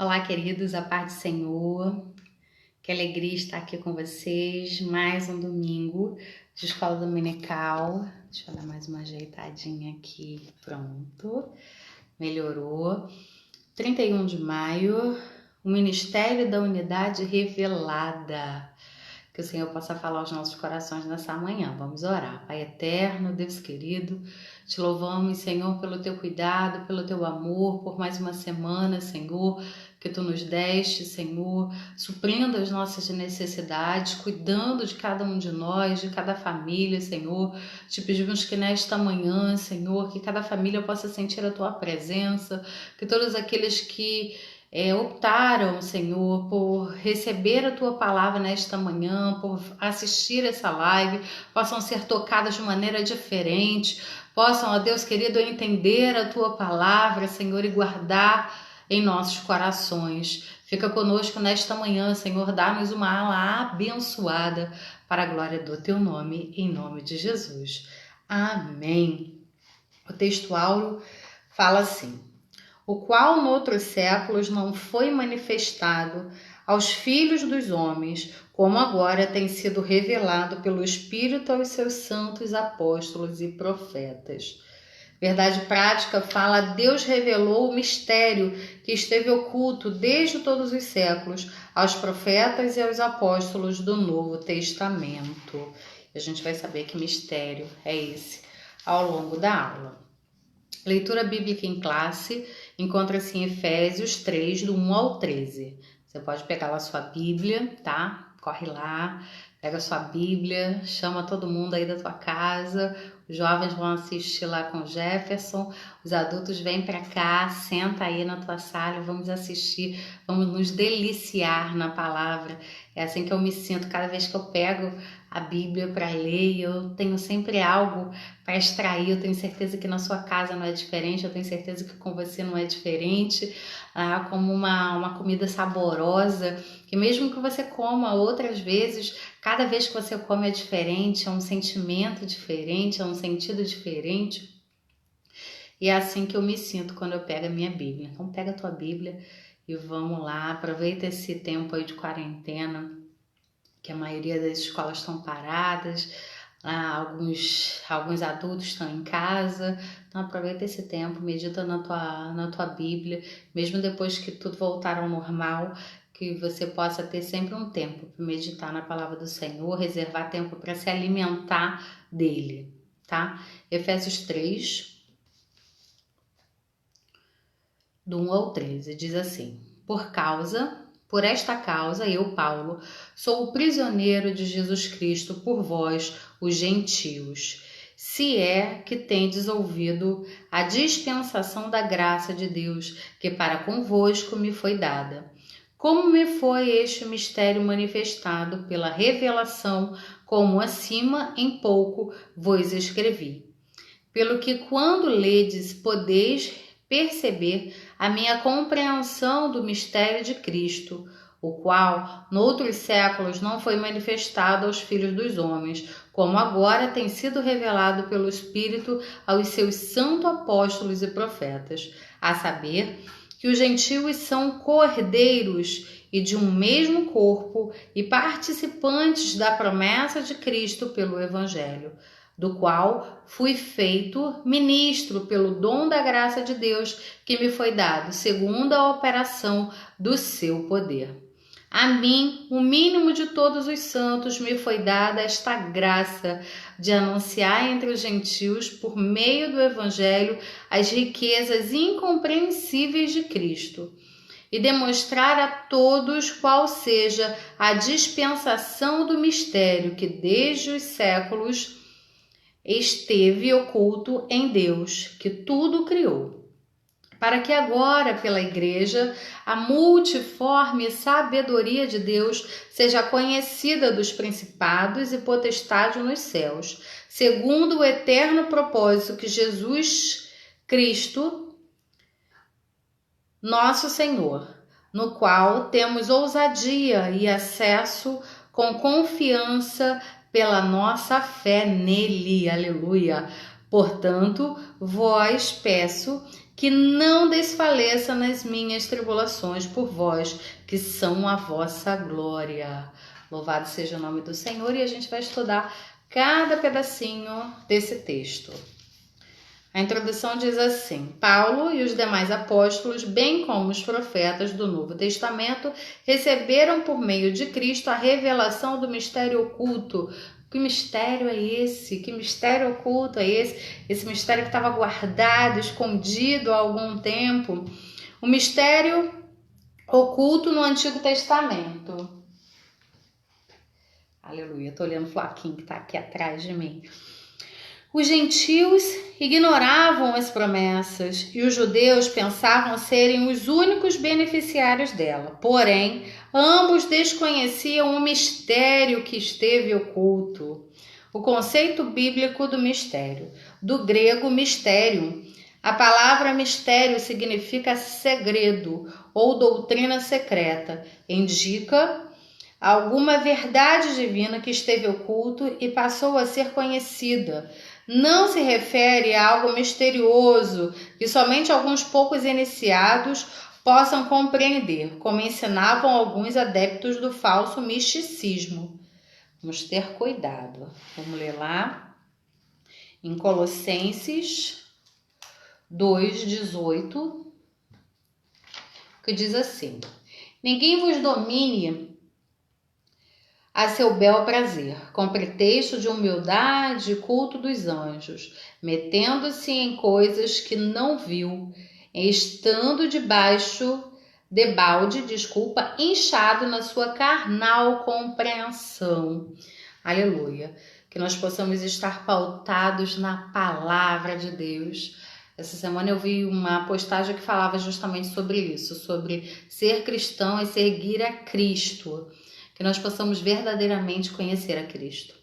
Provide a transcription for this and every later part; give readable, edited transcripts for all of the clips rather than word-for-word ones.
Olá, queridos, a paz do Senhor. Que alegria estar aqui com vocês. Mais um domingo de escola dominical. Deixa eu dar mais uma ajeitadinha aqui. Pronto. Melhorou. 31 de maio, o Ministério da Unidade Revelada. Que o Senhor possa falar aos nossos corações nessa manhã. Vamos orar. Pai eterno, Deus querido, te louvamos, Senhor, pelo teu cuidado, pelo teu amor, por mais uma semana, Senhor, que tu nos deste, Senhor, suprindo as nossas necessidades, cuidando de cada um de nós, de cada família, Senhor. Te pedimos que nesta manhã, Senhor, que cada família possa sentir a tua presença, que todos aqueles que optaram, Senhor, por receber a Tua palavra nesta manhã, por assistir essa live, possam ser tocadas de maneira diferente, possam, ó Deus querido, entender a Tua palavra, Senhor, e guardar em nossos corações. Fica conosco nesta manhã, Senhor, dá-nos uma aula abençoada para a glória do Teu nome, em nome de Jesus. Amém. O texto áureo fala assim: o qual noutros séculos não foi manifestado aos filhos dos homens, como agora tem sido revelado pelo Espírito aos seus santos apóstolos e profetas. Verdade prática fala: Deus revelou o mistério que esteve oculto desde todos os séculos aos profetas e aos apóstolos do Novo Testamento. A gente vai saber que mistério é esse ao longo da aula. Leitura bíblica em classe encontra-se em Efésios 3, do 1 ao 13. Você pode pegar lá sua Bíblia, tá? Corre lá, pega sua Bíblia, chama todo mundo aí da tua casa. Os jovens vão assistir lá com o Jefferson, os adultos vêm para cá, senta aí na tua sala e vamos assistir, vamos nos deliciar na palavra. É assim que eu me sinto cada vez que eu pego a Bíblia para ler. Eu tenho sempre algo para extrair. Eu tenho certeza que na sua casa não é diferente, eu tenho certeza que com você não é diferente. Como uma comida saborosa, que mesmo que você coma outras vezes, cada vez que você come é diferente, é um sentimento diferente, é um sentido diferente. E é assim que eu me sinto quando eu pego a minha Bíblia. Então pega a tua Bíblia e vamos lá, aproveita esse tempo aí de quarentena, que a maioria das escolas estão paradas, alguns adultos estão em casa, então aproveita esse tempo, medita na tua Bíblia, mesmo depois que tudo voltar ao normal, que você possa ter sempre um tempo para meditar na palavra do Senhor, reservar tempo para se alimentar dele, tá? Efésios 3, do 1 ao 13, diz assim: Por esta causa, eu, Paulo, sou o prisioneiro de Jesus Cristo por vós, os gentios, se é que tendes ouvido a dispensação da graça de Deus, que para convosco me foi dada. Como me foi este mistério manifestado pela revelação, como acima em pouco vos escrevi. Pelo que quando ledes podeis perceber a minha compreensão do mistério de Cristo, o qual, noutros séculos, não foi manifestado aos filhos dos homens, como agora tem sido revelado pelo Espírito aos seus santos apóstolos e profetas, a saber, que os gentios são cordeiros e de um mesmo corpo e participantes da promessa de Cristo pelo Evangelho, do qual fui feito ministro pelo dom da graça de Deus que me foi dado, segundo a operação do seu poder. A mim, o mínimo de todos os santos, me foi dada esta graça de anunciar entre os gentios, por meio do Evangelho, as riquezas incompreensíveis de Cristo, e demonstrar a todos qual seja a dispensação do mistério que desde os séculos esteve oculto em Deus, que tudo criou, para que agora, pela Igreja, a multiforme sabedoria de Deus seja conhecida dos principados e potestades nos céus, segundo o eterno propósito que Jesus Cristo, nosso Senhor, no qual temos ousadia e acesso com confiança pela nossa fé nele. Aleluia! Portanto, vós peço que não desfaleça nas minhas tribulações por vós, que são a vossa glória. Louvado seja o nome do Senhor, e a gente vai estudar cada pedacinho desse texto. A introdução diz assim: Paulo e os demais apóstolos, bem como os profetas do Novo Testamento, receberam por meio de Cristo a revelação do mistério oculto. Que mistério é esse? Que mistério oculto é esse? Esse mistério que estava guardado, escondido há algum tempo. O mistério oculto no Antigo Testamento. Aleluia, estou olhando o Flaquinho que está aqui atrás de mim. Os gentios ignoravam as promessas e os judeus pensavam serem os únicos beneficiários dela. Porém, ambos desconheciam o mistério que esteve oculto. O conceito bíblico do mistério, do grego mistério. A palavra mistério significa segredo ou doutrina secreta. Indica alguma verdade divina que esteve oculto e passou a ser conhecida. Não se refere a algo misterioso que somente alguns poucos iniciados possam compreender, como ensinavam alguns adeptos do falso misticismo. Vamos ter cuidado. Vamos ler lá em Colossenses 2:18, que diz assim: Ninguém vos domine a seu bel prazer, com pretexto de humildade e culto dos anjos, metendo-se em coisas que não viu, estando debalde, inchado na sua carnal compreensão. Aleluia. Que nós possamos estar pautados na palavra de Deus. Essa semana eu vi uma postagem que falava justamente sobre isso, sobre ser cristão e seguir a Cristo. Que nós possamos verdadeiramente conhecer a Cristo.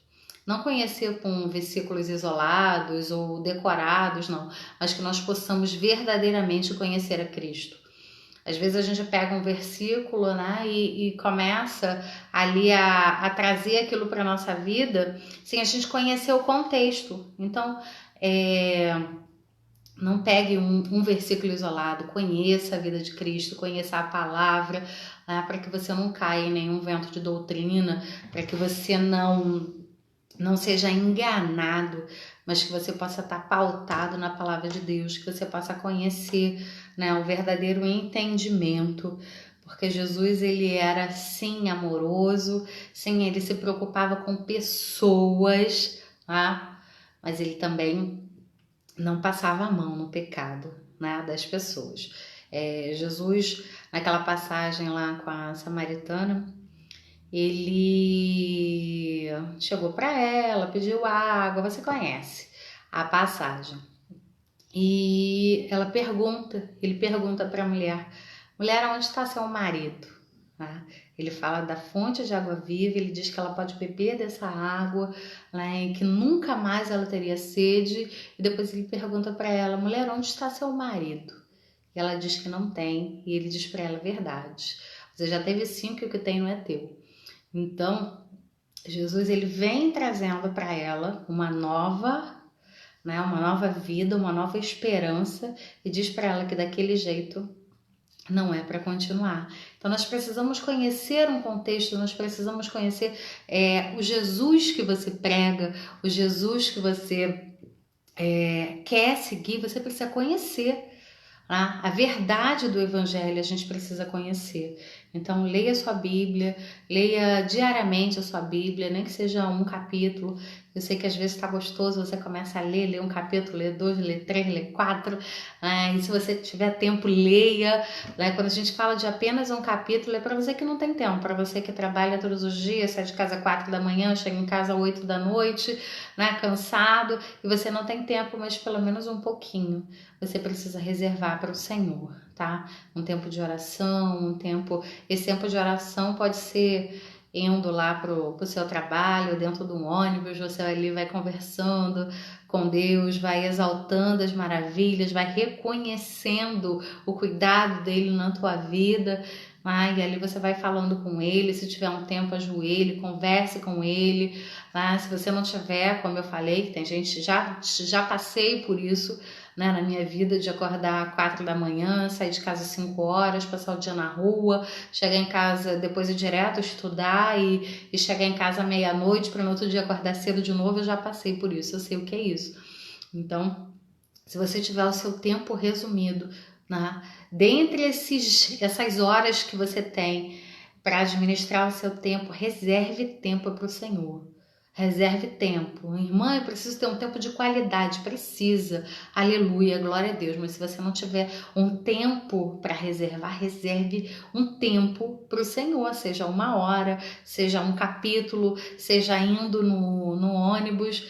Não conhecer com versículos isolados ou decorados, não. Mas que nós possamos verdadeiramente conhecer a Cristo. Às vezes a gente pega um versículo, né, e começa ali a trazer aquilo para a nossa vida sem a gente conhecer o contexto. Então, não pegue um versículo isolado, conheça a vida de Cristo, conheça a palavra, para que você não caia em nenhum vento de doutrina, para que você não seja enganado, mas que você possa estar pautado na palavra de Deus, que você possa conhecer, né, o verdadeiro entendimento, porque Jesus, ele era sim amoroso, sim, ele se preocupava com pessoas, tá? Mas ele também não passava a mão no pecado, né, das pessoas. Jesus, naquela passagem lá com a samaritana, ele chegou para ela, pediu água, você conhece a passagem. E ele pergunta para a mulher, onde está seu marido? Ele fala da fonte de água viva, ele diz que ela pode beber dessa água, né, que nunca mais ela teria sede. E depois ele pergunta para ela, mulher, onde está seu marido? E ela diz que não tem, e ele diz para ela, verdade, você já teve 5 e o que tem não é teu. Então, Jesus, ele vem trazendo para ela uma nova vida, uma nova esperança, e diz para ela que daquele jeito não é para continuar. Então nós precisamos conhecer um contexto, nós precisamos conhecer o Jesus que você prega, o Jesus que você quer seguir, você precisa conhecer. A verdade do Evangelho a gente precisa conhecer. Então leia a sua Bíblia, leia diariamente a sua Bíblia, nem que seja um capítulo. Eu sei que às vezes está gostoso, você começa a ler um capítulo, lê 2, lê 3, lê 4. E se você tiver tempo, leia. Quando a gente fala de apenas um capítulo, é para você que não tem tempo, para você que trabalha todos os dias, sai de casa 4 da manhã, chega em casa 8 da noite, cansado, e você não tem tempo, mas pelo menos um pouquinho você precisa reservar para o Senhor, tá? Um tempo de oração, esse tempo de oração pode ser indo lá pro seu trabalho, dentro de um ônibus, você ali vai conversando com Deus, vai exaltando as maravilhas, vai reconhecendo o cuidado dele na tua vida, e ali você vai falando com ele, se tiver um tempo, ajoelhe, converse com ele, se você não tiver, como eu falei, tem gente, já passei por isso, né, na minha vida, de acordar 4 da manhã, sair de casa 5 horas, passar o dia na rua, chegar em casa, depois ir direto estudar e chegar em casa à meia-noite para no outro dia acordar cedo de novo. Eu já passei por isso, eu sei o que é isso. Então, se você tiver o seu tempo resumido, né, dentre essas horas que você tem para administrar o seu tempo, reserve tempo para o Senhor. Reserve tempo. Irmã, eu preciso ter um tempo de qualidade. Precisa. Aleluia, glória a Deus. Mas se você não tiver um tempo para reservar, reserve um tempo para o Senhor. Seja 1 hora, seja um capítulo, seja indo no ônibus.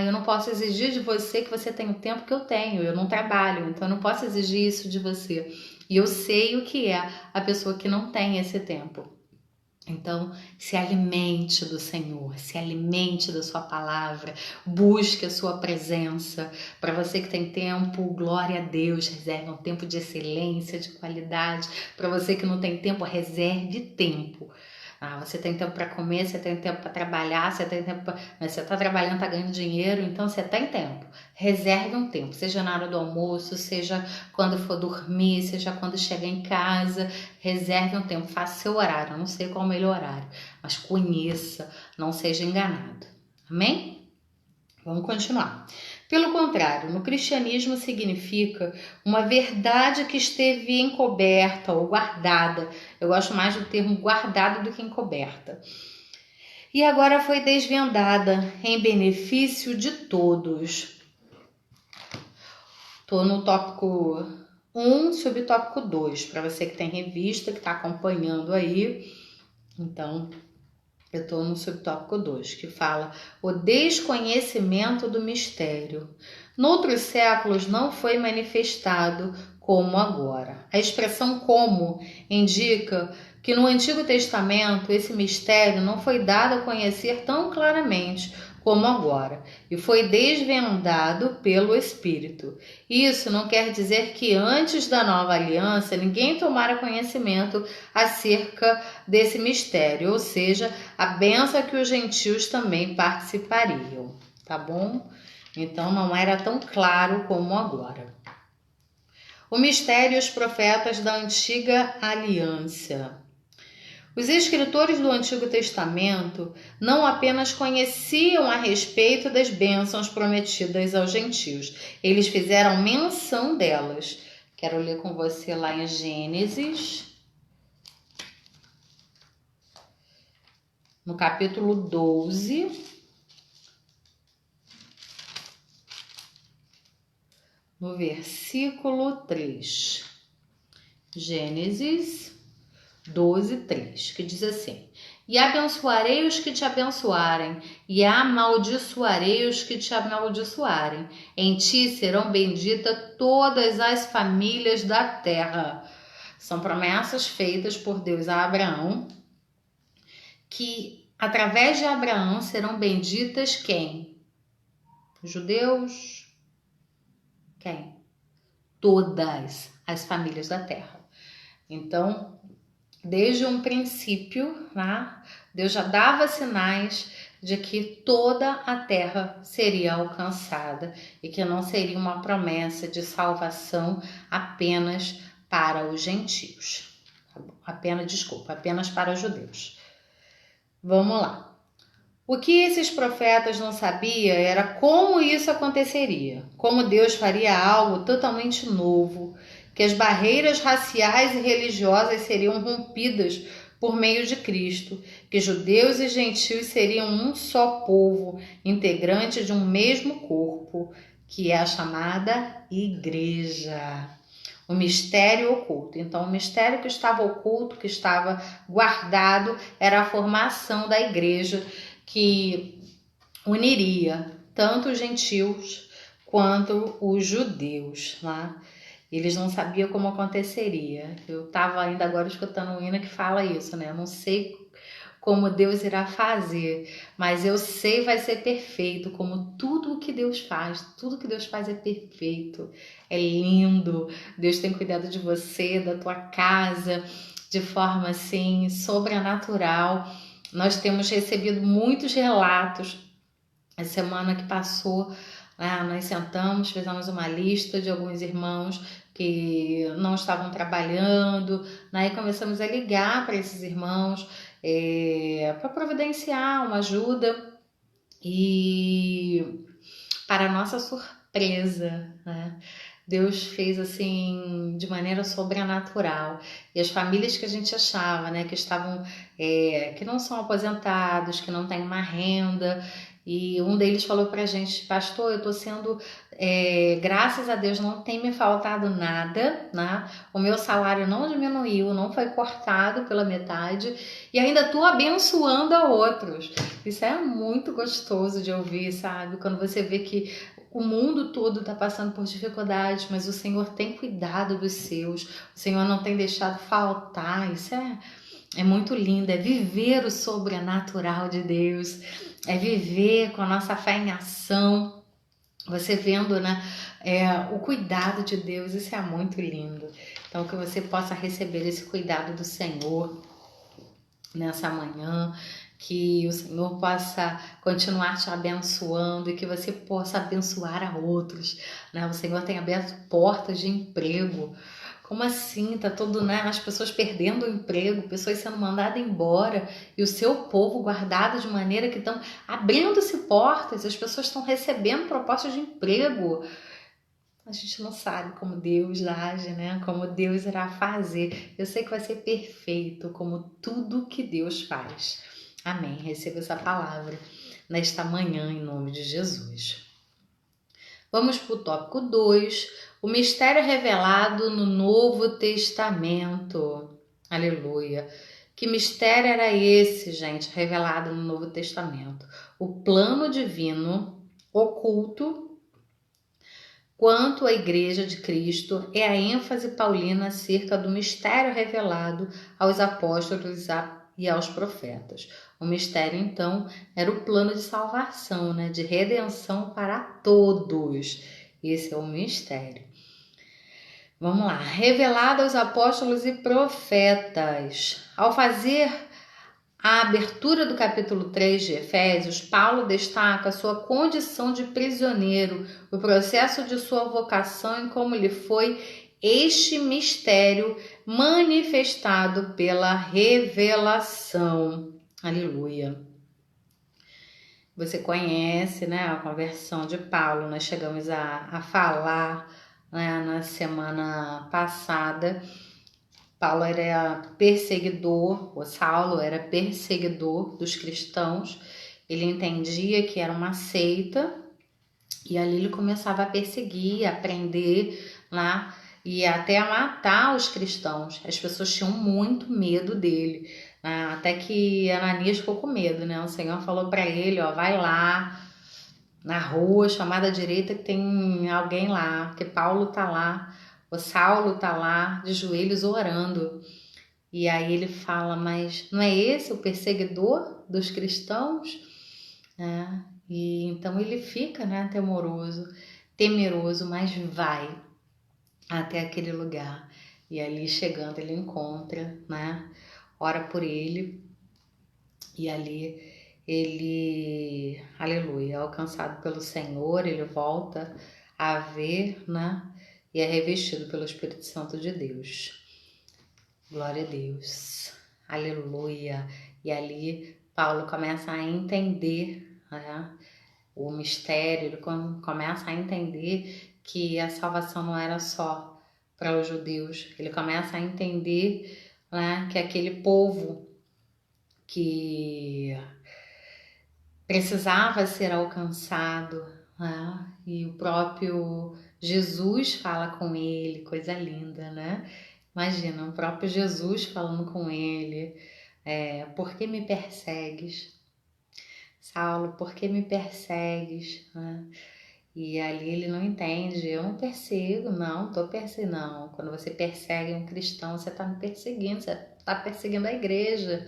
Eu não posso exigir de você que você tenha o tempo que eu tenho. Eu não trabalho, então eu não posso exigir isso de você. E eu sei o que é a pessoa que não tem esse tempo. Então, se alimente do Senhor, se alimente da sua palavra, busque a sua presença. Para você que tem tempo, glória a Deus, reserve um tempo de excelência, de qualidade. Para você que não tem tempo, reserve tempo. Você tem tempo para comer, você tem tempo para trabalhar, você tem tempo mas você está trabalhando, está ganhando dinheiro, então você tem tempo. Reserve um tempo, seja na hora do almoço, seja quando for dormir, seja quando chegar em casa. Reserve um tempo, faça seu horário. Eu não sei qual é o melhor horário, mas conheça, não seja enganado. Amém? Vamos continuar. Pelo contrário, no cristianismo significa uma verdade que esteve encoberta ou guardada. Eu gosto mais do termo guardada do que encoberta. E agora foi desvendada em benefício de todos. Estou no tópico 1, subtópico 2, para você que tem revista, que está acompanhando aí. Então, eu estou no subtópico 2, que fala o desconhecimento do mistério. Noutros séculos não foi manifestado como agora. A expressão como indica que no Antigo Testamento esse mistério não foi dado a conhecer tão claramente como agora, e foi desvendado pelo Espírito. Isso não quer dizer que antes da nova aliança ninguém tomara conhecimento acerca desse mistério, ou seja, a bênção que os gentios também participariam, tá bom? Então não era tão claro como agora. O mistério e os profetas da antiga aliança. Os escritores do Antigo Testamento não apenas conheciam a respeito das bênçãos prometidas aos gentios, eles fizeram menção delas. Quero ler com você lá em Gênesis, no capítulo 12, no versículo 3. Gênesis 12, 3, que diz assim: E abençoarei os que te abençoarem, e amaldiçoarei os que te amaldiçoarem. Em ti serão benditas todas as famílias da terra. São promessas feitas por Deus a Abraão, que através de Abraão serão benditas quem? Os judeus? Quem? Todas as famílias da terra. Então, desde um princípio, né, Deus já dava sinais de que toda a terra seria alcançada e que não seria uma promessa de salvação apenas para os gentios. Apenas para os judeus. Vamos lá. O que esses profetas não sabiam era como isso aconteceria, como Deus faria algo totalmente novo, que as barreiras raciais e religiosas seriam rompidas por meio de Cristo, que judeus e gentios seriam um só povo, integrante de um mesmo corpo, que é a chamada igreja. O mistério oculto. Então, o mistério que estava oculto, que estava guardado, era a formação da igreja, que uniria tanto os gentios quanto os judeus, né? Eles não sabiam como aconteceria. Eu estava ainda agora escutando um hino que fala isso, né? Eu não sei como Deus irá fazer, mas eu sei vai ser perfeito, como tudo o que Deus faz. Tudo que Deus faz é perfeito, é lindo. Deus tem cuidado de você, da tua casa, de forma assim sobrenatural. Nós temos recebido muitos relatos a semana que passou Nós sentamos, fizemos uma lista de alguns irmãos que não estavam trabalhando, né? E começamos a ligar para esses irmãos para providenciar uma ajuda. E para nossa surpresa, né? Deus fez assim de maneira sobrenatural. E as famílias que a gente achava, né, que estavam, que não são aposentados, que não têm uma renda, e um deles falou pra gente: pastor, eu tô sendo, graças a Deus não tem me faltado nada, né? O meu salário não diminuiu, não foi cortado pela metade, e ainda tô abençoando a outros. Isso é muito gostoso de ouvir, sabe? Quando você vê que o mundo todo está passando por dificuldades, mas o Senhor tem cuidado dos seus, o Senhor não tem deixado faltar. Isso é muito lindo, é viver o sobrenatural de Deus, é viver com a nossa fé em ação, você vendo, né, o cuidado de Deus. Isso é muito lindo. Então, que você possa receber esse cuidado do Senhor nessa manhã, que o Senhor possa continuar te abençoando e que você possa abençoar a outros, né? O Senhor tem aberto portas de emprego. Como assim? Tá tudo, né? As pessoas perdendo o emprego, pessoas sendo mandadas embora e o seu povo guardado de maneira que estão abrindo-se portas, as pessoas estão recebendo propostas de emprego. A gente não sabe como Deus age, né? Como Deus irá fazer. Eu sei que vai ser perfeito, como tudo que Deus faz. Amém. Receba essa palavra nesta manhã, em nome de Jesus. Vamos para o tópico 2. O mistério revelado no Novo Testamento. Aleluia. Que mistério era esse, gente, revelado no Novo Testamento? O plano divino oculto quanto à Igreja de Cristo é a ênfase paulina acerca do mistério revelado aos apóstolos e aos profetas. O mistério, então, era o plano de salvação, né? De redenção para todos. Esse é o mistério. Vamos lá. Revelado aos apóstolos e profetas. Ao fazer a abertura do capítulo 3 de Efésios, Paulo destaca sua condição de prisioneiro, o processo de sua vocação e como lhe foi este mistério manifestado pela revelação. Aleluia. Você conhece, né, a conversão de Paulo. Nós chegamos a falar, né, na semana passada. Paulo era perseguidor, o Saulo era perseguidor dos cristãos. Ele entendia que era uma seita e ali ele começava a perseguir, a prender lá e até a matar os cristãos. As pessoas tinham muito medo dele, até que Ananias ficou com medo, né? O Senhor falou para ele, ó, vai lá na rua chamada direita que tem alguém lá, que Paulo tá lá. O Saulo tá lá de joelhos orando. E aí ele fala, mas não é esse o perseguidor dos cristãos? E então ele fica, né, temeroso, mas vai até aquele lugar. E ali chegando ele encontra, né, ora por ele. E ali ele, aleluia, é alcançado pelo Senhor, ele volta a ver, né, e é revestido pelo Espírito Santo de Deus. Glória a Deus, aleluia. E ali Paulo começa a entender, né, o mistério, ele começa a entender que a salvação não era só para os judeus. Ele começa a entender, né, que aquele povo que precisava ser alcançado, né, e o próprio Jesus fala com ele, coisa linda, né? Imagina, o próprio Jesus falando com ele, por que me persegues? Saulo, por que me persegues? E ali ele não entende, eu não persigo, não, tô perseguindo, não. Quando você persegue um cristão, você está me perseguindo, você está perseguindo a igreja.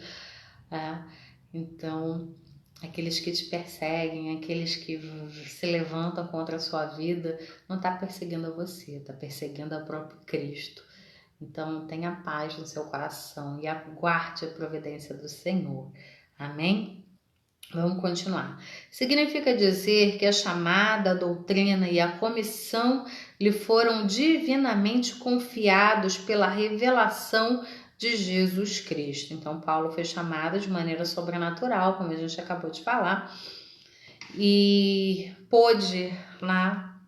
Então, aqueles que te perseguem, aqueles que se levantam contra a sua vida, não está perseguindo a você, está perseguindo ao próprio Cristo. Então, tenha paz no seu coração e aguarde a providência do Senhor. Amém? Vamos continuar. Significa dizer que a chamada, a doutrina e a comissão lhe foram divinamente confiados pela revelação de Jesus Cristo. Então, Paulo foi chamado de maneira sobrenatural, como a gente acabou de falar, e pôde lá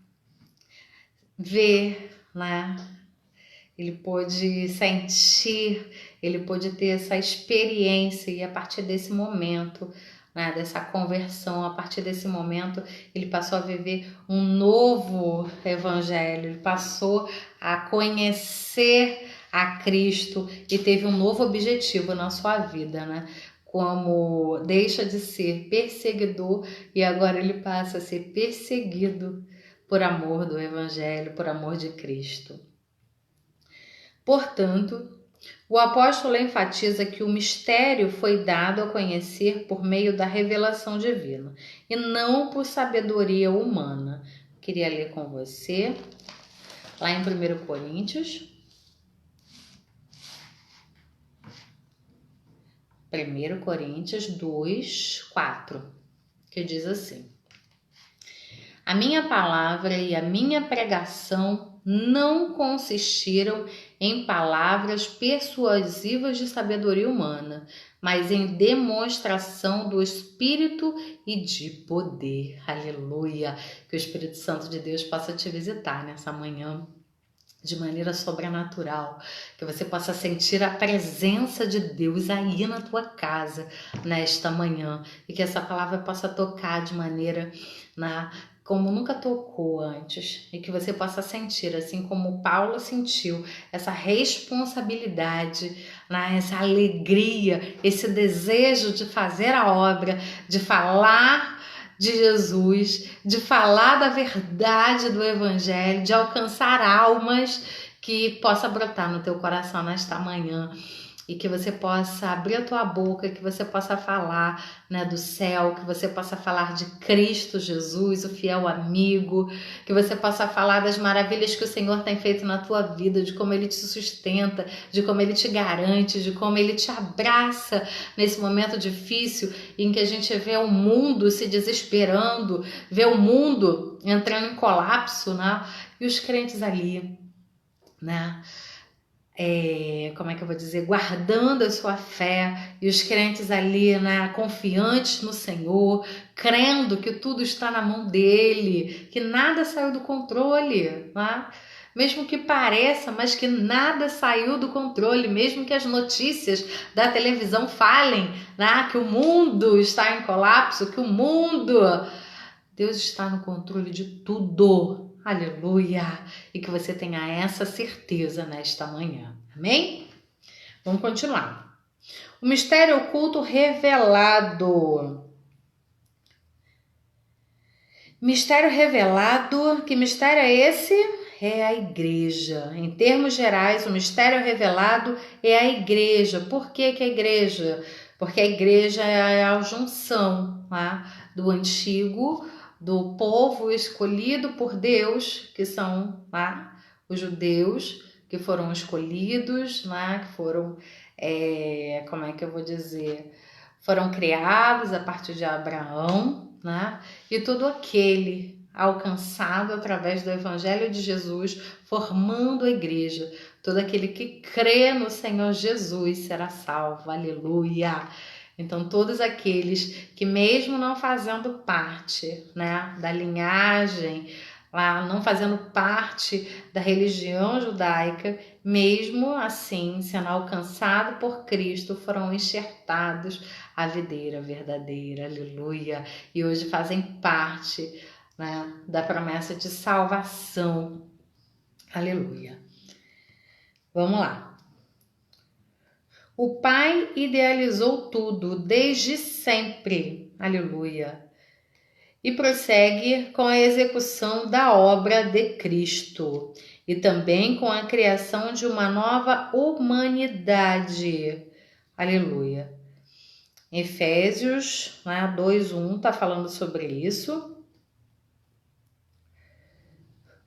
ver, lá, ele pôde sentir, ele pôde ter essa experiência, e a partir desse momento, né, dessa conversão, a partir desse momento, ele passou a viver um novo evangelho, ele passou a conhecer a Cristo e teve um novo objetivo na sua vida, né? Como deixa de ser perseguidor e agora ele passa a ser perseguido por amor do evangelho, por amor de Cristo. Portanto, o apóstolo enfatiza que o mistério foi dado a conhecer por meio da revelação divina e não por sabedoria humana. Queria ler com você, lá em 1 Coríntios. 1 Coríntios 2, 4, que diz assim: a minha palavra e a minha pregação não consistiram em palavras persuasivas de sabedoria humana, mas em demonstração do Espírito e de poder. Aleluia! Que o Espírito Santo de Deus possa te visitar nessa manhã de maneira sobrenatural, que você possa sentir a presença de Deus aí na tua casa nesta manhã e que essa palavra possa tocar de maneira como nunca tocou antes, e que você possa sentir, assim como Paulo sentiu, essa responsabilidade, essa alegria, esse desejo de fazer a obra, de falar de Jesus, de falar da verdade do Evangelho, de alcançar almas, que possa brotar no teu coração nesta manhã. E que você possa abrir a tua boca, que você possa falar, do céu, que você possa falar de Cristo Jesus, o fiel amigo, que você possa falar das maravilhas que o Senhor tem feito na tua vida, de como Ele te sustenta, de como Ele te garante, de como Ele te abraça nesse momento difícil em que a gente vê o mundo se desesperando, vê o mundo entrando em colapso, e os crentes ali, como é que eu vou dizer, guardando a sua fé, e os crentes ali, confiantes no Senhor, crendo que tudo está na mão dele, que nada saiu do controle, mesmo que pareça, mas que nada saiu do controle, mesmo que as notícias da televisão falem, que o mundo está em colapso, que o mundo, Deus está no controle de tudo. Aleluia! E que você tenha essa certeza nesta manhã. Amém? Vamos continuar. O mistério oculto revelado. Mistério revelado. Que mistério é esse? É a igreja. Em termos gerais, o mistério revelado é a igreja. Por que a igreja? Porque a igreja é a junção do antigo, do povo escolhido por Deus, que são os judeus, que foram escolhidos, que foram, como é que eu vou dizer, foram criados a partir de Abraão, e todo aquele alcançado através do Evangelho de Jesus, formando a igreja. Todo aquele que crê no Senhor Jesus será salvo. Aleluia! Então, todos aqueles que mesmo não fazendo parte da linhagem, não fazendo parte da religião judaica, mesmo assim, sendo alcançado por Cristo, foram enxertados à videira verdadeira, aleluia, e hoje fazem parte da promessa de salvação, aleluia. Vamos lá. O Pai idealizou tudo desde sempre, aleluia, e prossegue com a execução da obra de Cristo e também com a criação de uma nova humanidade, aleluia. Efésios 2:1 está falando sobre isso,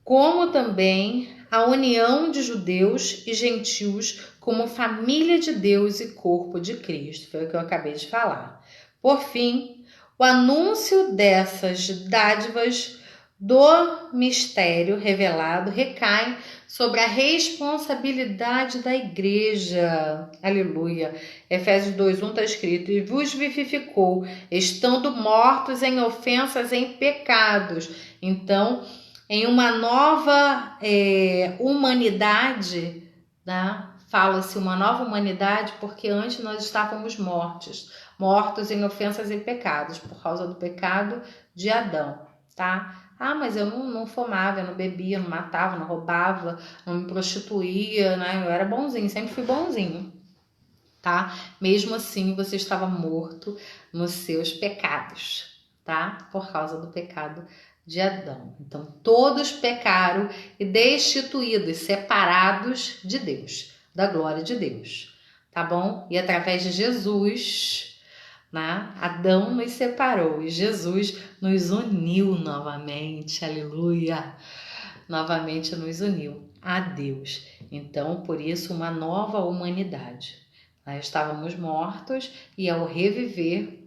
como também a união de judeus e gentios como família de Deus e corpo de Cristo. Foi o que eu acabei de falar. Por fim, O anúncio dessas dádivas do mistério revelado recai sobre a responsabilidade da igreja. Aleluia. Efésios 2:1 está escrito: e vos vivificou, estando mortos em ofensas, em pecados. Então, em uma nova humanidade, né? Fala-se uma nova humanidade porque antes nós estávamos mortos em ofensas e pecados, por causa do pecado de Adão, tá? Ah, mas eu não fumava, eu não bebia, não matava, não roubava, não me prostituía, né? Eu era bonzinho, sempre fui bonzinho, tá? Mesmo assim, você estava morto nos seus pecados, tá? Por causa do pecado de Adão. Então, todos pecaram e destituídos, separados de Deus, da glória de Deus, tá bom? E através de Jesus, né? Adão nos separou e Jesus nos uniu novamente, aleluia! Novamente nos uniu a Deus. Então, por isso, uma nova humanidade. Nós estávamos mortos e ao reviver,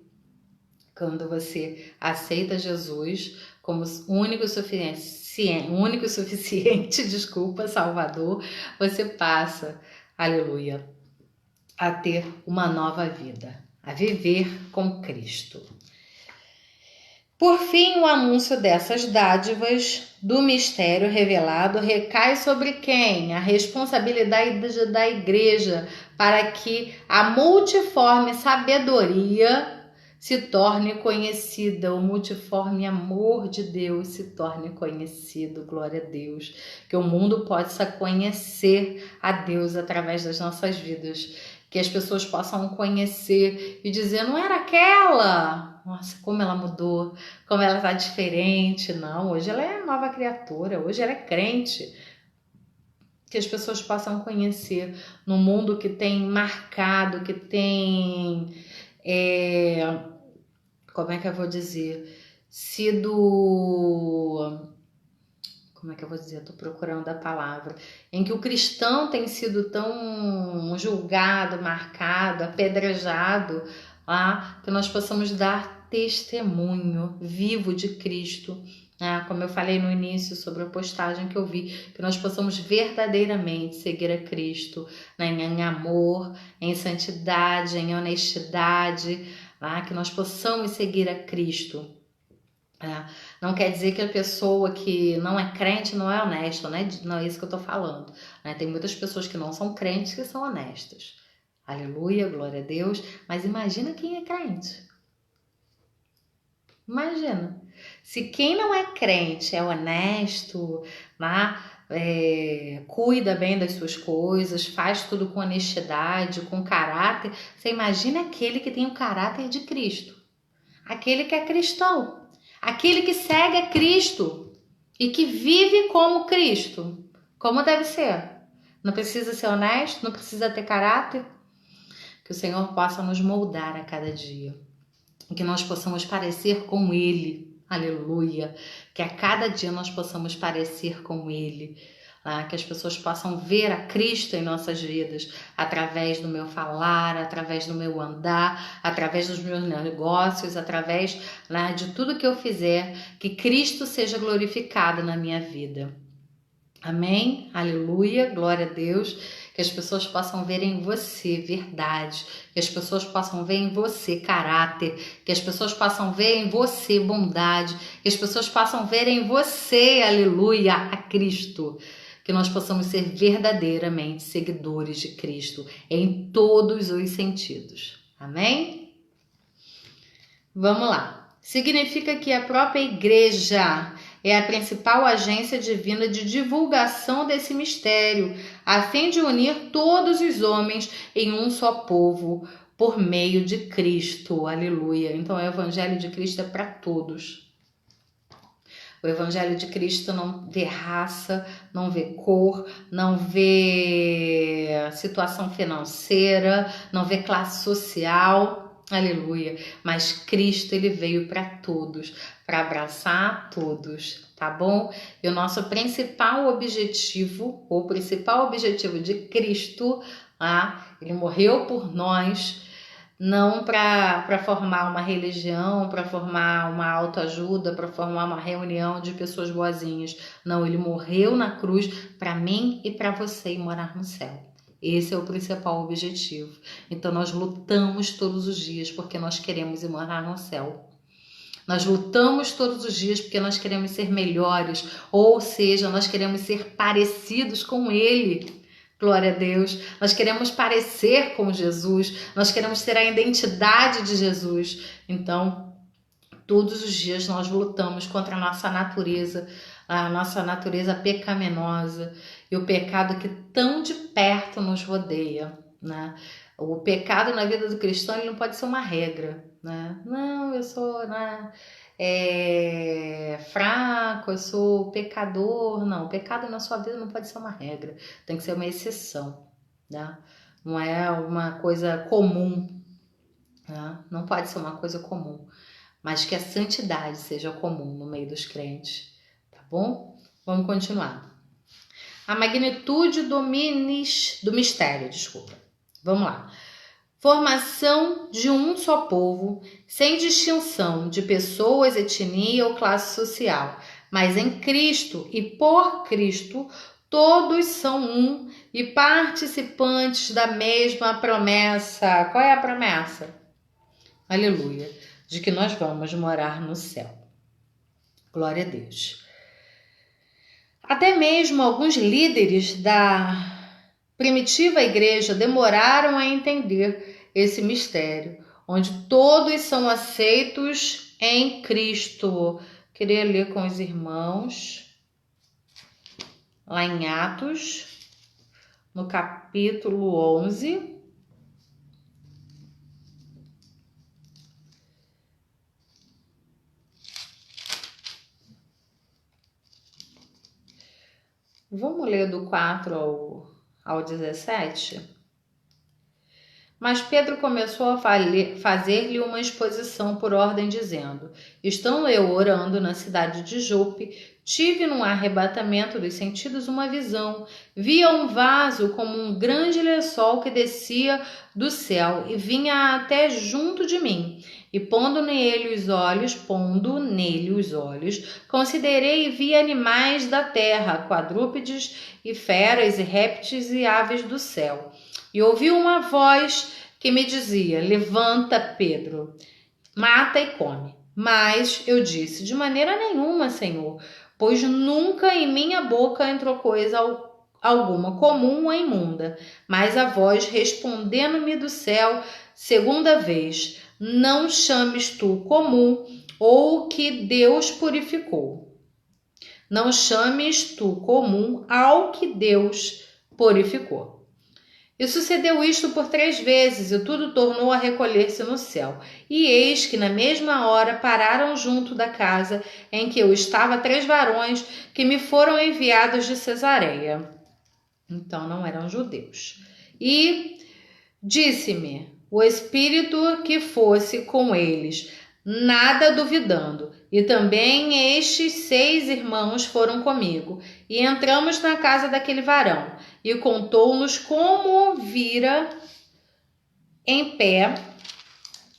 quando você aceita Jesus como único suficiente, desculpa, Salvador, você passa, aleluia, a ter uma nova vida, a viver com Cristo. Por fim, o anúncio dessas dádivas do mistério revelado recai sobre quem? A responsabilidade da igreja para que a multiforme sabedoria se torne conhecida, o multiforme amor de Deus se torne conhecido, glória a Deus, que o mundo possa conhecer a Deus através das nossas vidas, que as pessoas possam conhecer e dizer, não era aquela? Nossa, como ela mudou, como ela está diferente. Não, hoje ela é nova criatura, hoje ela é crente. Que as pessoas possam conhecer no mundo que tem marcado, que tem, como é que eu vou dizer, como é que eu vou dizer? Estou procurando a palavra. Em que o cristão tem sido tão julgado, marcado, apedrejado, que nós possamos dar testemunho vivo de Cristo. Como eu falei no início sobre a postagem que eu vi, que nós possamos verdadeiramente seguir a Cristo, em amor, em santidade, em honestidade, que nós possamos seguir a Cristo. Não quer dizer que a pessoa que não é crente não é honesta, né? Não é isso que eu tô falando, né? Tem muitas pessoas que não são crentes que são honestas. Aleluia, glória a Deus. Mas imagina quem é crente. Imagina. Se quem não é crente é honesto, né? Cuida bem das suas coisas, faz tudo com honestidade, com caráter. Você imagina aquele que tem o caráter de Cristo. Aquele que é cristão. Aquele que segue a Cristo e que vive como Cristo, como deve ser. Não precisa ser honesto, não precisa ter caráter. Que o Senhor possa nos moldar a cada dia. E que nós possamos parecer com Ele. Aleluia. Que a cada dia nós possamos parecer com Ele. Que as pessoas possam ver a Cristo em nossas vidas, através do meu falar, através do meu andar, através dos meus negócios, através de tudo que eu fizer, que Cristo seja glorificado na minha vida. Amém? Aleluia, glória a Deus. Que as pessoas possam ver em você verdade, que as pessoas possam ver em você caráter, que as pessoas possam ver em você bondade, que as pessoas possam ver em você, aleluia, a Cristo. Que nós possamos ser verdadeiramente seguidores de Cristo em todos os sentidos. Amém? Vamos lá. Significa que a própria igreja é a principal agência divina de divulgação desse mistério, a fim de unir todos os homens em um só povo, por meio de Cristo. Aleluia. Então, o Evangelho de Cristo é para todos. O Evangelho de Cristo não vê raça, não vê cor, não vê situação financeira, não vê classe social, aleluia. Mas Cristo, ele veio para todos, para abraçar todos, tá bom? E o nosso principal objetivo, de Cristo, ele morreu por nós, não para formar uma religião, para formar uma autoajuda, para formar uma reunião de pessoas boazinhas. Não, ele morreu na cruz para mim e para você e morar no céu. Esse é o principal objetivo. Então nós lutamos todos os dias porque nós queremos ir morar no céu. Nós lutamos todos os dias porque nós queremos ser melhores, ou seja, nós queremos ser parecidos com Ele. Glória a Deus. Nós queremos parecer com Jesus, nós queremos ter a identidade de Jesus. Então, todos os dias nós lutamos contra a nossa natureza pecaminosa e o pecado que tão de perto nos rodeia, né? O pecado na vida do cristão ele não pode ser uma regra, né? Não, eu sou fraco, eu sou pecador. Não, o pecado na sua vida não pode ser uma regra, tem que ser uma exceção, né? Não é uma coisa comum, né? Não pode ser uma coisa comum, mas que a santidade seja comum no meio dos crentes, tá bom? Vamos continuar. A magnitude do mistério, desculpa. Vamos lá. Formação de um só povo, sem distinção de pessoas, etnia ou classe social, mas em Cristo e por Cristo, todos são um e participantes da mesma promessa. Qual é a promessa? Aleluia. De que nós vamos morar no céu. Glória a Deus. Até mesmo alguns líderes da primitiva igreja demoraram a entender esse mistério, onde todos são aceitos em Cristo. Queria ler com os irmãos, lá em Atos, no capítulo 11. Vamos ler do 4 ao 17? Mas Pedro começou a fazer-lhe uma exposição por ordem, dizendo: Estando eu orando na cidade de Jope, tive num arrebatamento dos sentidos uma visão. Via um vaso como um grande lençol que descia do céu e vinha até junto de mim. E pondo nele os olhos, considerei e vi animais da terra, quadrúpedes e feras e répteis e aves do céu. E ouvi uma voz que me dizia: Levanta, Pedro, mata e come. Mas eu disse: De maneira nenhuma, Senhor, pois nunca em minha boca entrou coisa alguma comum ou imunda. Mas a voz, respondendo-me do céu, segunda vez: Não chames tu comum ou que Deus purificou. Não chames tu comum ao que Deus purificou. E sucedeu isto por 3 vezes, e tudo tornou a recolher-se no céu. E eis que na mesma hora pararam junto da casa em que eu estava 3 varões que me foram enviados de Cesareia. Então não eram judeus. E disse-me o Espírito que fosse com eles, nada duvidando. E também estes 6 irmãos foram comigo. E entramos na casa daquele varão. E contou-nos como vira em pé,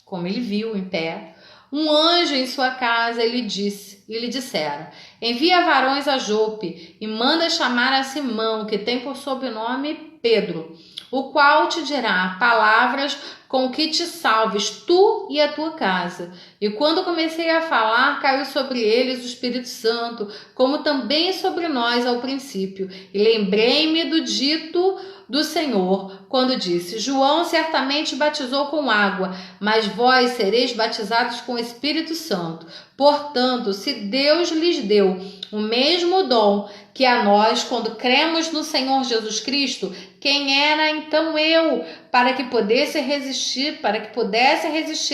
como ele viu em pé, um anjo em sua casa. E lhe dissera: Envia varões a Jope e manda chamar a Simão, que tem por sobrenome Pedro, o qual te dirá palavras com que te salves tu e a tua casa. E quando comecei a falar, caiu sobre eles o Espírito Santo, como também sobre nós ao princípio. E lembrei-me do dito do Senhor, quando disse: João certamente batizou com água, mas vós sereis batizados com o Espírito Santo. Portanto, se Deus lhes deu o mesmo dom que a nós, quando cremos no Senhor Jesus Cristo, quem era então eu, para que pudesse resistir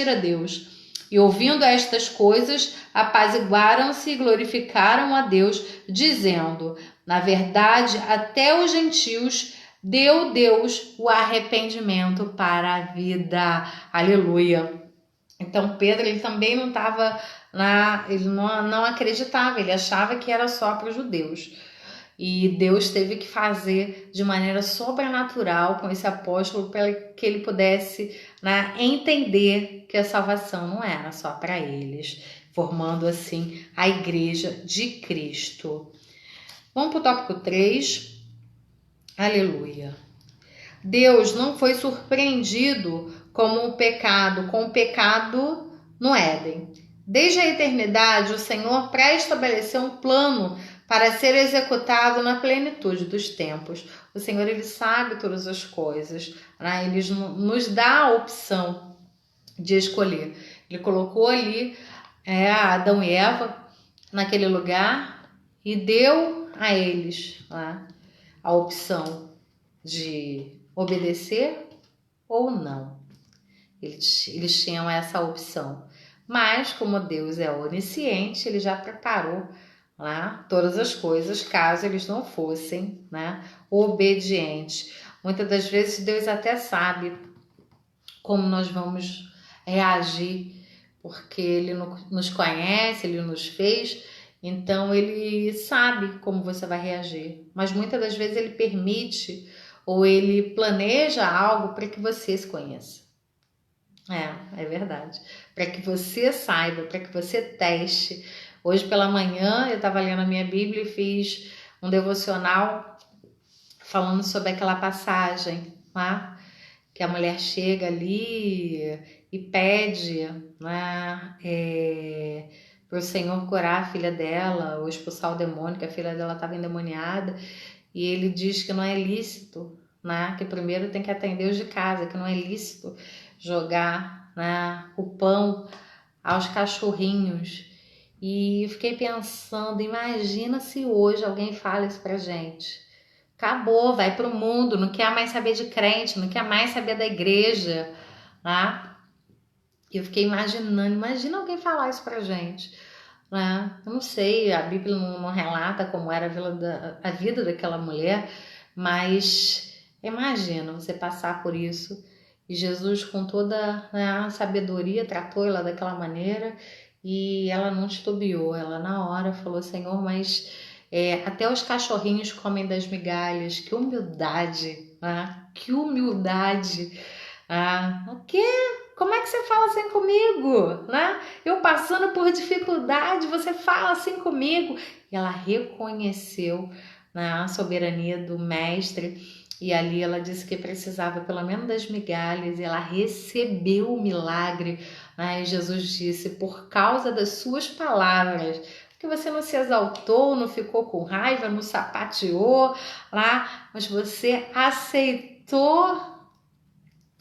a Deus? E ouvindo estas coisas, apaziguaram-se e glorificaram a Deus, dizendo: Na verdade, até os gentios deu Deus o arrependimento para a vida. Aleluia. Então Pedro, ele também não estava ele não acreditava, ele achava que era só para os judeus. E Deus teve que fazer de maneira sobrenatural com esse apóstolo para que ele pudesse, né, entender que a salvação não era só para eles, formando assim a igreja de Cristo. Vamos para o tópico 3. Aleluia. Deus não foi surpreendido com o pecado no Éden. Desde a eternidade, o Senhor pré-estabeleceu um plano para ser executado na plenitude dos tempos. O Senhor, ele sabe todas as coisas, né? Ele nos dá a opção de escolher. Ele colocou ali Adão e Eva naquele lugar e deu a eles, né, a opção de obedecer ou não. Eles tinham essa opção. Mas, como Deus é onisciente, ele já preparou, né, todas as coisas caso eles não fossem, né, obedientes. Muitas das vezes Deus até sabe como nós vamos reagir, porque ele nos conhece, ele nos fez, então ele sabe como você vai reagir. Mas muitas das vezes ele permite ou ele planeja algo para que você se conheça. É verdade. Para que você saiba, para que você teste. Hoje pela manhã eu estava lendo a minha Bíblia e fiz um devocional falando sobre aquela passagem, tá? Que a mulher chega ali e pede, né, para o Senhor curar a filha dela, ou expulsar o demônio, que a filha dela estava endemoniada, e ele diz que não é lícito, né, que primeiro tem que atender os de casa, que não é lícito jogar, né, o pão aos cachorrinhos. E eu fiquei pensando, imagina se hoje alguém fala isso pra gente. Acabou, vai pro mundo, não quer mais saber de crente, não quer mais saber da igreja, né? E eu fiquei imaginando, imagina alguém falar isso pra gente, né? Eu não sei, a Bíblia não relata como era a vida daquela mulher, mas imagina você passar por isso e Jesus, com toda, né, a sabedoria, tratou ela daquela maneira e ela não titubeou, ela na hora falou: Senhor, mas até os cachorrinhos comem das migalhas. Que humildade, né? Que humildade. O quê? Como é que você fala assim comigo, né? Eu passando por dificuldade, você fala assim comigo. E ela reconheceu, né, a soberania do mestre. E ali ela disse que precisava pelo menos das migalhas. E ela recebeu o milagre, né? E Jesus disse: por causa das suas palavras, que você não se exaltou, não ficou com raiva, não sapateou lá, mas você aceitou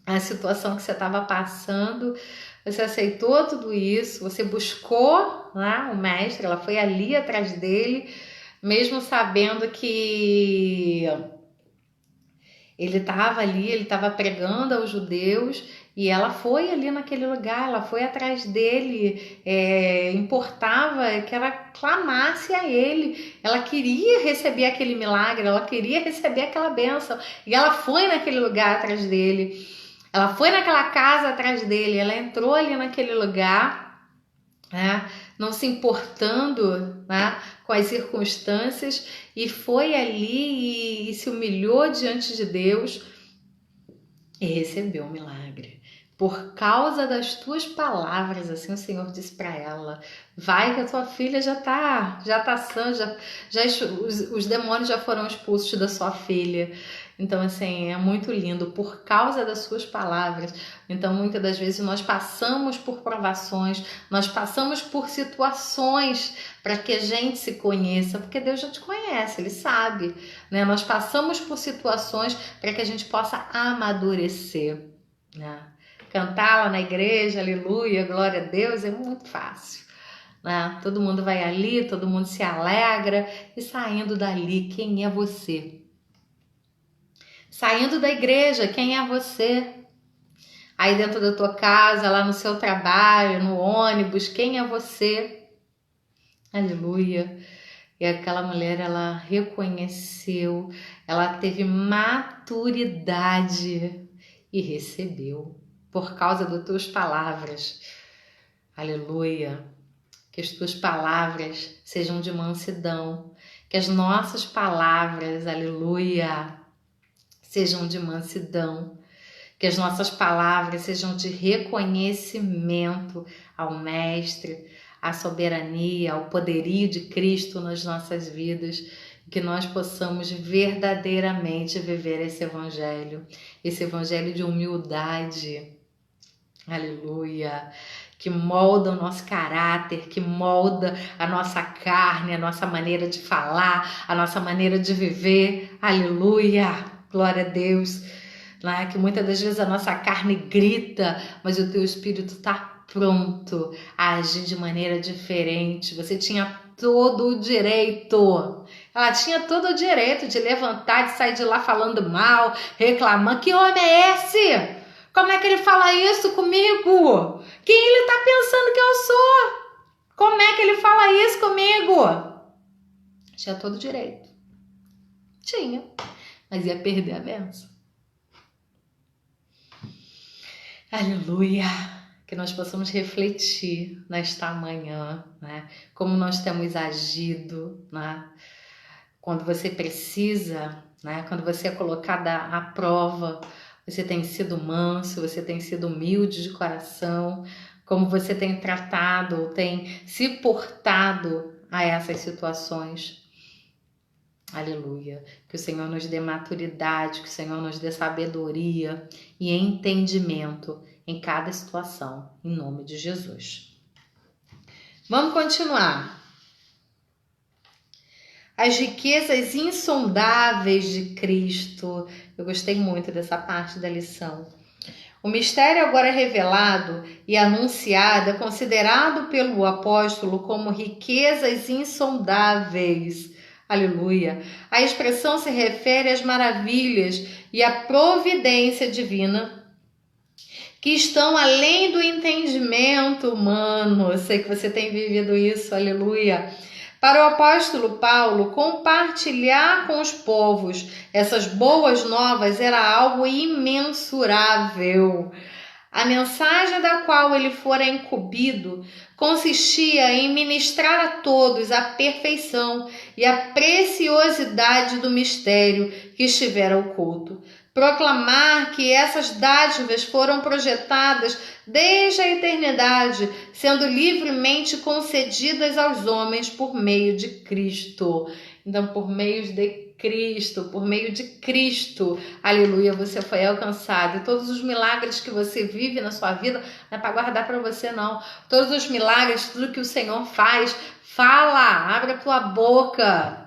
a situação que você estava passando, você aceitou tudo isso, você buscou, né, o mestre, ela foi ali atrás dele, mesmo sabendo que ele estava ali, ele estava pregando aos judeus, e ela foi ali naquele lugar, ela foi atrás dele, importava que ela clamasse a ele, ela queria receber aquele milagre, ela queria receber aquela bênção, e ela foi naquele lugar atrás dele, ela foi naquela casa atrás dele, ela entrou ali naquele lugar, né, não se importando, né, com as circunstâncias, e foi ali e se humilhou diante de Deus e recebeu o milagre. Por causa das tuas palavras, assim o Senhor disse para ela: vai que a tua filha já tá sã, os demônios já foram expulsos da sua filha. Então, assim, é muito lindo por causa das suas palavras. Então, muitas das vezes nós passamos por provações, nós passamos por situações para que a gente se conheça, porque Deus já te conhece, Ele sabe, né? Nós passamos por situações para que a gente possa amadurecer, né? Cantar lá na igreja, aleluia, glória a Deus, é muito fácil, né? Todo mundo vai ali, todo mundo se alegra, e saindo dali, quem é você? Saindo da igreja, quem é você? Aí dentro da tua casa, lá no seu trabalho, no ônibus, quem é você? Aleluia. E aquela mulher, ela reconheceu, ela teve maturidade e recebeu por causa das tuas palavras. Aleluia. Que as tuas palavras sejam de mansidão, Que as nossas palavras, aleluia, sejam de mansidão. Que as nossas palavras sejam de reconhecimento ao Mestre, à soberania, ao poderio de Cristo nas nossas vidas. Que nós possamos verdadeiramente viver esse evangelho de humildade, aleluia, que molda o nosso caráter, que molda a nossa carne, a nossa maneira de falar, a nossa maneira de viver, aleluia, glória a Deus, né? Que muitas das vezes a nossa carne grita, mas o teu espírito está pronto a agir de maneira diferente. Você tinha todo o direito, ela tinha todo o direito de levantar, de sair de lá falando mal, reclamando. Que homem é esse? Como é que ele fala isso comigo? Quem ele tá pensando que eu sou? Como é que ele fala isso comigo? Tinha todo o direito. Tinha, mas ia perder a bênção. Aleluia! Que nós possamos refletir nesta manhã, né? Como nós temos agido, né? Quando você precisa, né? Quando você é colocada à prova, você tem sido manso, você tem sido humilde de coração, como você tem tratado, tem se portado a essas situações. Aleluia. Que o Senhor nos dê maturidade, que o Senhor nos dê sabedoria e entendimento em cada situação, em nome de Jesus. Vamos continuar. As riquezas insondáveis de Cristo. Eu gostei muito dessa parte da lição. O mistério agora revelado e anunciado é considerado pelo apóstolo como riquezas insondáveis. Aleluia. A expressão se refere às maravilhas e à providência divina que estão além do entendimento humano. Eu sei que você tem vivido isso, aleluia. Para o apóstolo Paulo, compartilhar com os povos essas boas novas era algo imensurável. A mensagem da qual ele fora incumbido consistia em ministrar a todos a perfeição e a preciosidade do mistério que estivera oculto. Proclamar que essas dádivas foram projetadas desde a eternidade, sendo livremente concedidas aos homens por meio de Cristo. Então, por meio de Cristo, aleluia, você foi alcançado. E todos os milagres que você vive na sua vida não é para guardar para você, não. Todos os milagres, tudo que o Senhor faz, fala, abre a tua boca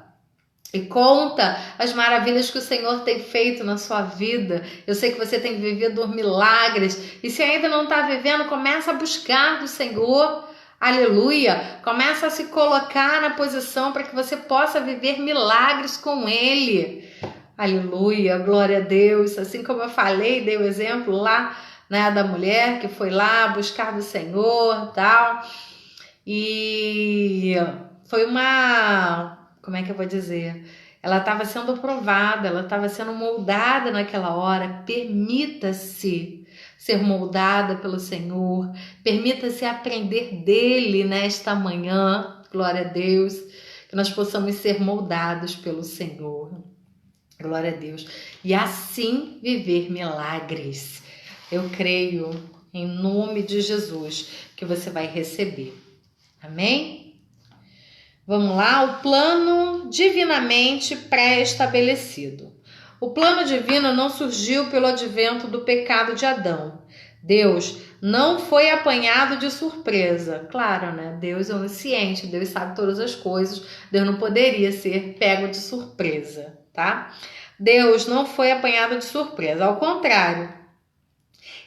e conta as maravilhas que o Senhor tem feito na sua vida. Eu sei que você tem vivido milagres. E se ainda não está vivendo, começa a buscar do Senhor. Aleluia. Começa a se colocar na posição para que você possa viver milagres com Ele. Aleluia. Glória a Deus. Assim como eu falei, dei o exemplo lá, né, da mulher que foi lá buscar do Senhor, tal. E foi como é que eu vou dizer? Ela estava sendo provada, ela estava sendo moldada naquela hora. Permita-se ser moldada pelo Senhor. Permita-se aprender dele nesta manhã. Glória a Deus. Que nós possamos ser moldados pelo Senhor. Glória a Deus. E assim viver milagres. Eu creio, em nome de Jesus, que você vai receber. Amém? Vamos lá, o plano divinamente pré-estabelecido. O plano divino não surgiu pelo advento do pecado de Adão. Deus não foi apanhado de surpresa. Claro, né? Deus é onisciente, Deus sabe todas as coisas. Deus não poderia ser pego de surpresa, tá? Deus não foi apanhado de surpresa. Ao contrário,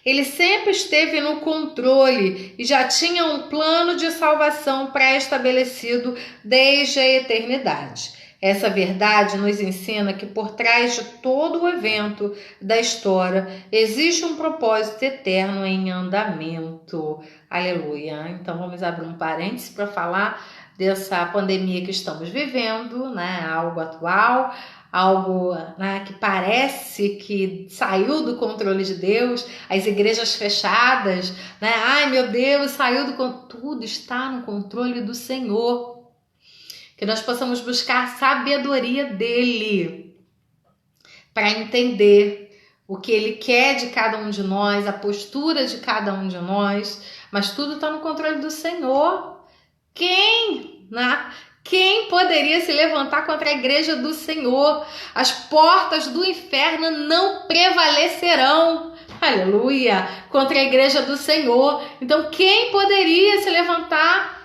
ele sempre esteve no controle e já tinha um plano de salvação pré-estabelecido desde a eternidade. Essa verdade nos ensina que por trás de todo o evento da história existe um propósito eterno em andamento. Aleluia. Então vamos abrir um parênteses para falar dessa pandemia que estamos vivendo, né? Algo atual. Algo, né, que parece que saiu do controle de Deus, as igrejas fechadas, né? Ai meu Deus, saiu do controle. Tudo está no controle do Senhor. que nós possamos buscar a sabedoria dele para entender o que ele quer de cada um de nós, a postura de cada um de nós, mas tudo está no controle do Senhor. Quem poderia se levantar contra a igreja do Senhor? As portas do inferno não prevalecerão. Aleluia! Contra a igreja do Senhor. Então, quem poderia se levantar?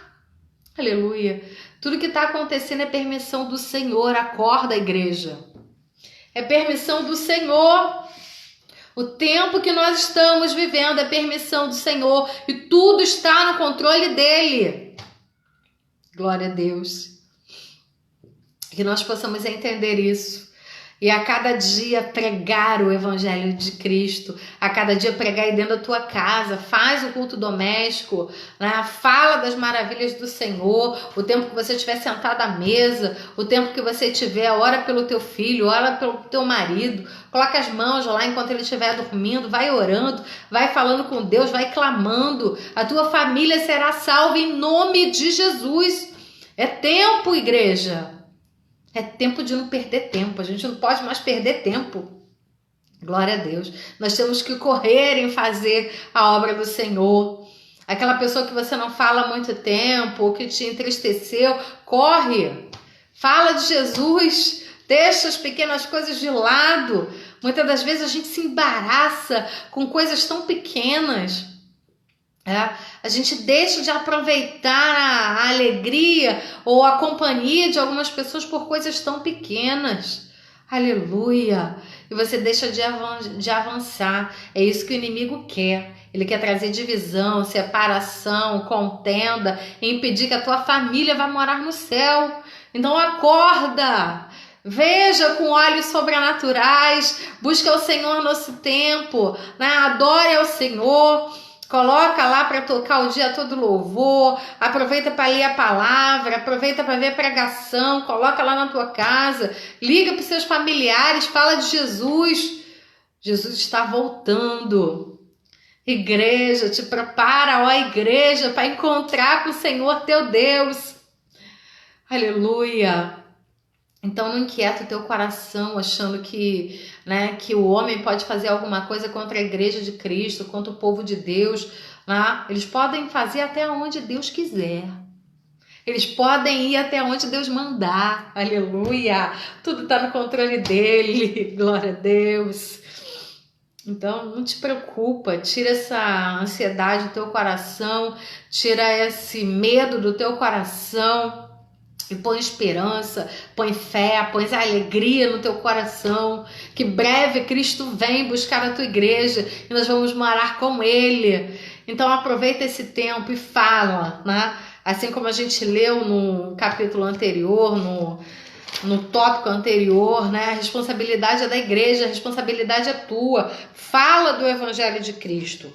Aleluia! Tudo que está acontecendo é permissão do Senhor. Acorda, igreja. É permissão do Senhor. O tempo que nós estamos vivendo é permissão do Senhor. E tudo está no controle dele. Glória a Deus. Que nós possamos entender isso. E a cada dia pregar o Evangelho de Cristo. A cada dia pregar aí dentro da tua casa. Faz o culto doméstico, né? Fala das maravilhas do Senhor. O tempo que você estiver sentado à mesa. O tempo que você tiver. Ora pelo teu filho. Ora pelo teu marido. Coloca as mãos lá enquanto ele estiver dormindo. Vai orando. Vai falando com Deus. Vai clamando. A tua família será salva em nome de Jesus. É tempo, igreja. É tempo de não perder tempo. A gente não pode mais perder tempo. Glória a Deus. Nós temos que correr em fazer a obra do Senhor. Aquela pessoa que você não fala há muito tempo, ou que te entristeceu, corre. Fala de Jesus. Deixa as pequenas coisas de lado. Muitas das vezes a gente se embaraça com coisas tão pequenas. A gente deixa de aproveitar a alegria ou a companhia de algumas pessoas por coisas tão pequenas. Aleluia! E você deixa de avançar. É isso que o inimigo quer. Ele quer trazer divisão, separação, contenda, e impedir que a tua família vá morar no céu. Então acorda! Veja com olhos sobrenaturais. Busca o Senhor nesse tempo, né? Adore ao Senhor. Coloca lá para tocar o dia todo louvor, aproveita para ler a palavra, aproveita para ver pregação, coloca lá na tua casa, liga para os seus familiares, fala de Jesus. Jesus está voltando. Igreja, te prepara, ó igreja, para encontrar com o Senhor teu Deus. Aleluia. Então não inquieta o teu coração achando que o homem pode fazer alguma coisa contra a igreja de Cristo, contra o povo de Deus. Né? Eles podem fazer até onde Deus quiser. Eles podem ir até onde Deus mandar. Aleluia! Tudo está no controle dele. Glória a Deus. Então não te preocupa. Tira essa ansiedade do teu coração. Tira esse medo do teu coração. E põe esperança, põe fé, põe alegria no teu coração, que breve Cristo vem buscar a tua igreja e nós vamos morar com Ele. Então aproveita esse tempo e fala, né? Assim como a gente leu no capítulo anterior, no tópico anterior, né? A responsabilidade é da igreja, a responsabilidade é tua. Fala do Evangelho de Cristo.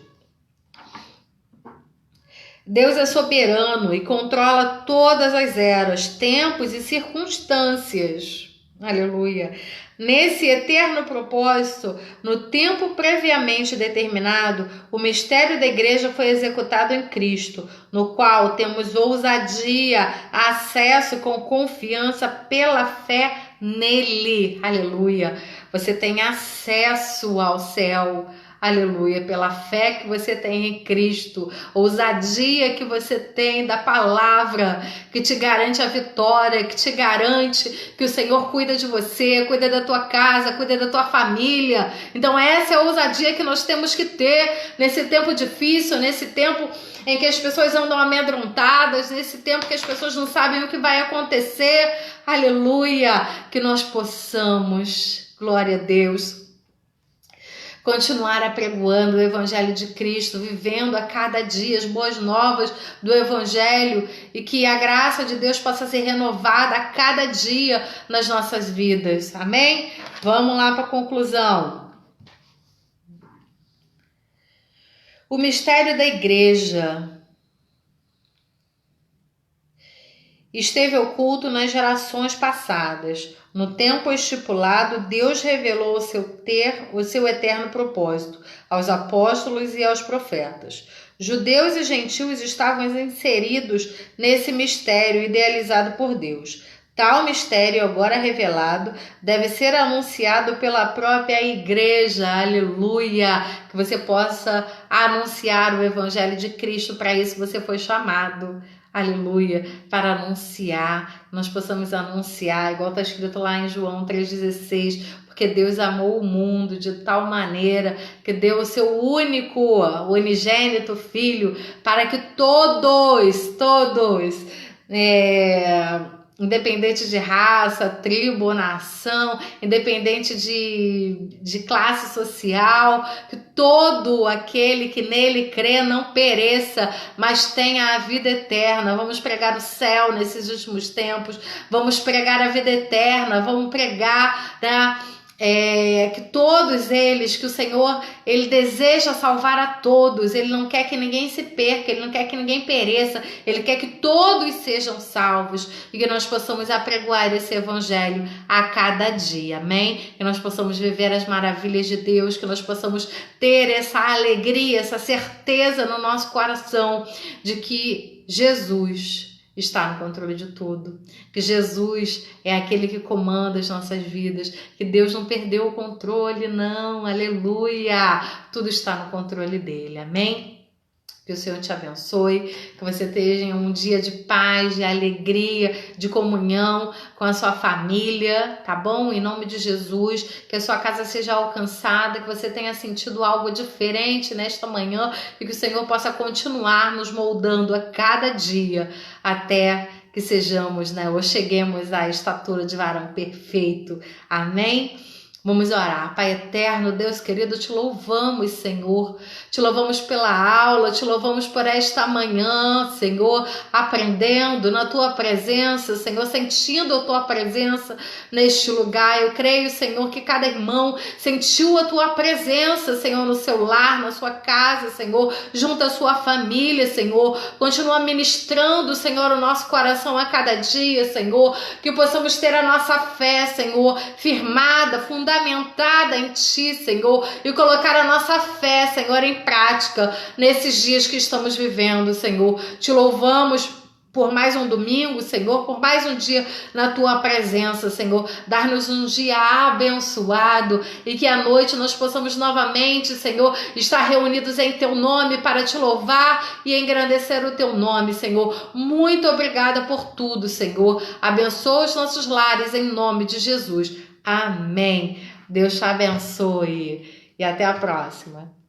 Deus é soberano e controla todas as eras, tempos e circunstâncias. Aleluia. Nesse eterno propósito, no tempo previamente determinado, o mistério da igreja foi executado em Cristo, no qual temos ousadia, acesso com confiança pela fé nele. Aleluia. Você tem acesso ao céu. Aleluia, pela fé que você tem em Cristo, ousadia que você tem da palavra, que te garante a vitória, que te garante que o Senhor cuida de você, cuida da tua casa, cuida da tua família. Então essa é a ousadia que nós temos que ter nesse tempo difícil, nesse tempo em que as pessoas andam amedrontadas, nesse tempo que as pessoas não sabem o que vai acontecer. Aleluia, que nós possamos, glória a Deus, continuar apregoando o Evangelho de Cristo, vivendo a cada dia as boas novas do Evangelho e que a graça de Deus possa ser renovada a cada dia nas nossas vidas. Amém? Vamos lá para a conclusão. O mistério da igreja esteve oculto nas gerações passadas. No tempo estipulado, Deus revelou o seu eterno propósito aos apóstolos e aos profetas. Judeus e gentios estavam inseridos nesse mistério idealizado por Deus. Tal mistério, agora revelado, deve ser anunciado pela própria igreja. Aleluia! Que você possa anunciar o evangelho de Cristo. Para isso você foi chamado. Aleluia! Para anunciar. Nós possamos anunciar, igual está escrito lá em João 3,16. Porque Deus amou o mundo de tal maneira que deu o seu unigênito Filho, para que todos, independente de raça, tribo ou nação, independente de classe social, que todo aquele que nele crê não pereça, mas tenha a vida eterna. Vamos pregar o céu nesses últimos tempos, vamos pregar a vida eterna, vamos pregar, né? Que todos eles, que o Senhor, Ele deseja salvar a todos, Ele não quer que ninguém se perca, Ele não quer que ninguém pereça, Ele quer que todos sejam salvos e que nós possamos apregoar esse evangelho a cada dia, amém? Que nós possamos viver as maravilhas de Deus, que nós possamos ter essa alegria, essa certeza no nosso coração de que Jesus está no controle de tudo, que Jesus é aquele que comanda as nossas vidas, que Deus não perdeu o controle, não, aleluia, tudo está no controle dele, amém? Que o Senhor te abençoe, que você tenha um dia de paz, de alegria, de comunhão com a sua família, tá bom? Em nome de Jesus, que a sua casa seja alcançada, que você tenha sentido algo diferente nesta manhã e que o Senhor possa continuar nos moldando a cada dia até que sejamos, né, ou cheguemos à estatura de varão perfeito. Amém? Vamos orar. Pai eterno, Deus querido, te louvamos, Senhor. Te louvamos pela aula, te louvamos por esta manhã, Senhor, aprendendo na tua presença, Senhor, sentindo a tua presença neste lugar. Eu creio, Senhor, que cada irmão sentiu a tua presença, Senhor, no seu lar, na sua casa, Senhor, junto à sua família, Senhor. Continua ministrando, Senhor, o nosso coração a cada dia, Senhor, que possamos ter a nossa fé, Senhor, firmada, fundamentada em Ti, Senhor, e colocar a nossa fé, Senhor, em prática nesses dias que estamos vivendo, Senhor. Te louvamos por mais um domingo, Senhor, por mais um dia na Tua presença, Senhor. Dar-nos um dia abençoado e que à noite nós possamos novamente, Senhor, estar reunidos em Teu nome para Te louvar e engrandecer o Teu nome, Senhor. Muito obrigada por tudo, Senhor. Abençoa os nossos lares em nome de Jesus. Amém. Deus te abençoe e até a próxima.